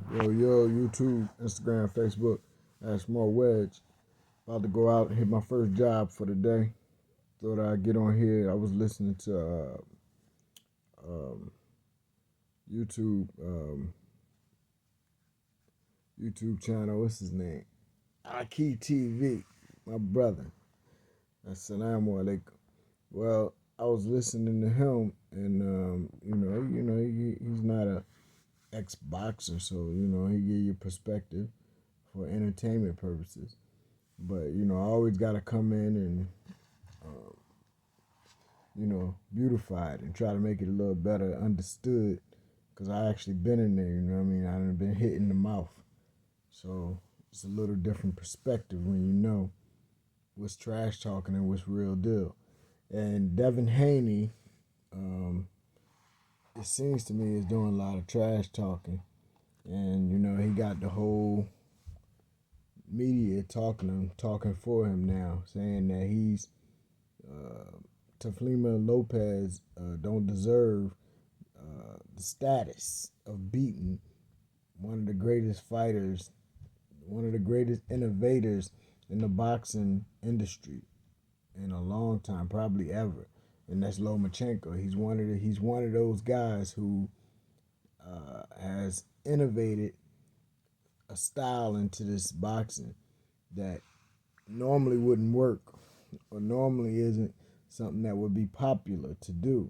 Yo, YouTube, Instagram, Facebook. That's more Wedge. About to go out and hit my first job for the day. Thought I'd get on here. I was listening to um, YouTube YouTube channel. What's his name? Aki TV. My brother. Assalamu alaikum. Well, I was listening to him, and he's not a ex boxer, so he give you perspective for entertainment purposes. But I always got to come in and uh, beautify it and try to make it a little better understood. Cause I actually been in there, I mean. I done been hit in the mouth, so it's a little different perspective when you know what's trash talking and what's real deal. And Devin Haney, um, it seems to me, is doing a lot of trash talking, and he got the whole media talking for him now, saying that he's Taflima Lopez don't deserve the status of beating one of the greatest fighters, one of the greatest innovators in the boxing industry in a long time, probably ever, and that's Lomachenko. He's one of those guys who has innovated a style into this boxing that normally wouldn't work or normally isn't something that would be popular to do,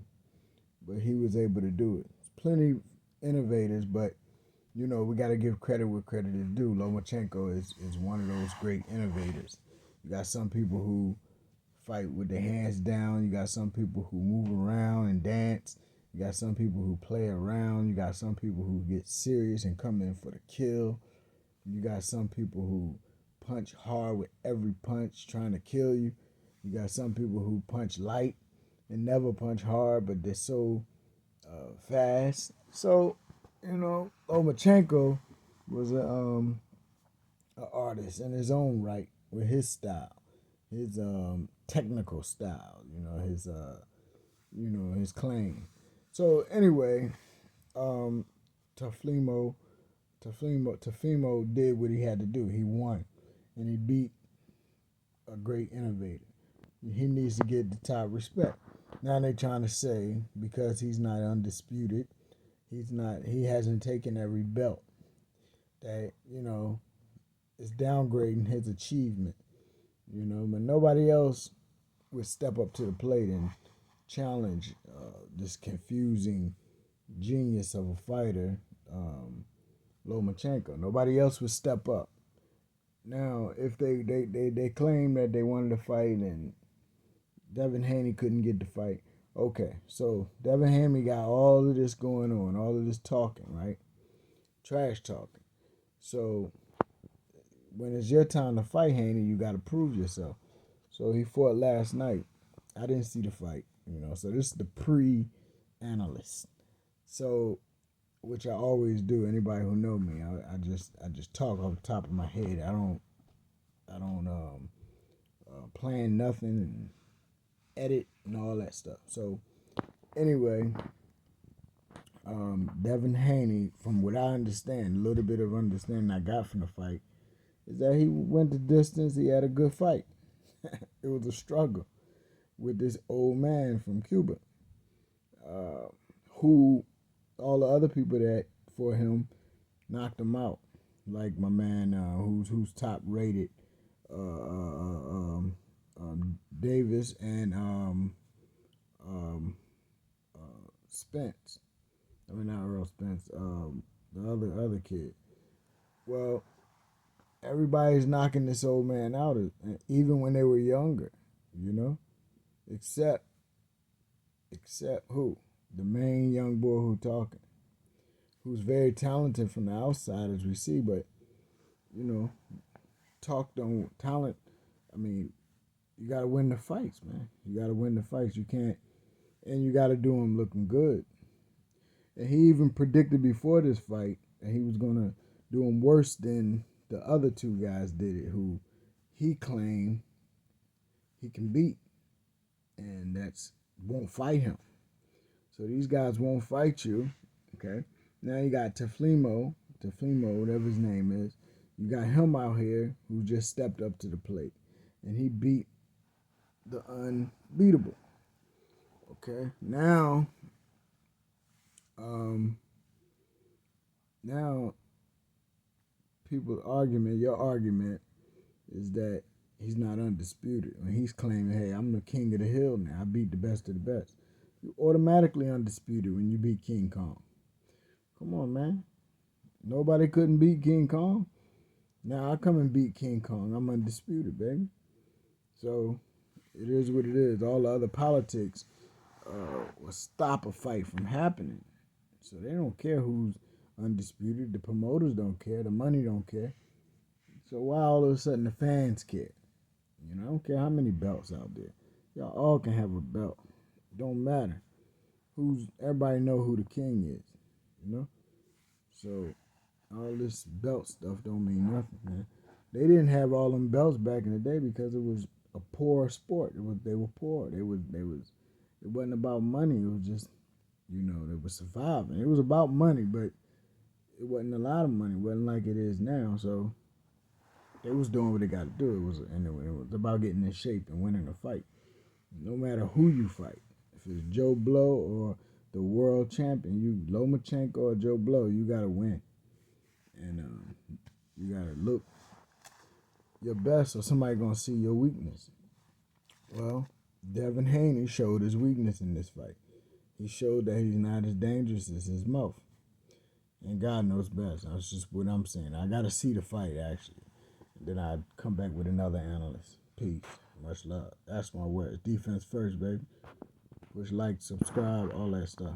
but he was able to do it. There's plenty innovators, but we got to give credit where credit is due. Lomachenko is one of those great innovators. You got some people who fight with their hands down. You got some people who move around and dance. You got some people who play around. You got some people who get serious and come in for the kill. You got some people who punch hard with every punch trying to kill you. You got some people who punch light and never punch hard, but they're so fast. So, Lomachenko was a artist in his own right with his style, his technical style, his claim. So anyway, um, Tafimo Tafimo did what he had to do. He won, and he beat a great innovator. He needs to get the top respect. Now they're trying to say because he's not undisputed, he hasn't taken every belt, that is downgrading his achievement. But nobody else would step up to the plate and challenge this confusing genius of a fighter, Lomachenko. Nobody else would step up. Now, if they claim that they wanted to fight and Devin Haney couldn't get the fight, okay, so Devin Haney got all of this going on, all of this talking, right? Trash talking. So when it's your time to fight Haney, you got to prove yourself. So he fought last night. I didn't see the fight, So this is the pre-analyst. So, which I always do. Anybody who know me, I just talk off the top of my head. I don't plan nothing and edit and all that stuff. So anyway, Devin Haney, from what I understand, a little bit of understanding I got from the fight, is that he went the distance. He had a good fight. It was a struggle with this old man from Cuba, who all the other people that for him knocked him out, like my man who's top rated, Davis and Spence. I mean not Earl Spence. The other kid. Well, everybody's knocking this old man out, even when they were younger, except who? The main young boy who talking, who's very talented from the outside as we see, but you know, talk don't talent. I mean, you got to win the fights, man. You got to win the fights. You can't, and you got to do them looking good. And he even predicted before this fight that he was gonna do him worse than the other two guys did it, who he claimed he can beat, and that's won't fight him. So these guys won't fight you. Okay. Now you got Teflimo Tefimo, whatever his name is. You got him out here who just stepped up to the plate, and he beat the unbeatable. Okay, now people's argument, your argument, is that he's not undisputed. When he's claiming, hey, I'm the king of the hill now. I beat the best of the best. You automatically undisputed when you beat King Kong. Come on, man. Nobody couldn't beat King Kong. Now I come and beat King Kong. I'm undisputed, baby. So it is what it is. All the other politics will stop a fight from happening. So they don't care who's undisputed. The promoters don't care. The money don't care. So why all of a sudden the fans care? You know, I don't care how many belts out there. Y'all all can have a belt. It don't matter. Everybody know who the king is. You know? So all this belt stuff don't mean nothing, man. They didn't have all them belts back in the day because it was a poor sport. They were poor. It wasn't about money. It was just, they were surviving. It was about money, but it wasn't a lot of money. It wasn't like it is now. So they was doing what they got to do. It was about getting in shape and winning a fight. No matter who you fight, if it's Joe Blow or the world champion, Lomachenko or Joe Blow, you gotta win, and you gotta look your best, or somebody gonna see your weakness. Well, Devin Haney showed his weakness in this fight. He showed that he's not as dangerous as his mouth, and God knows best. That's just what I'm saying. I gotta see the fight actually. Then I come back with another analyst. Peace. Much love. That's my word. Defense first, baby. Push like, subscribe, all that stuff.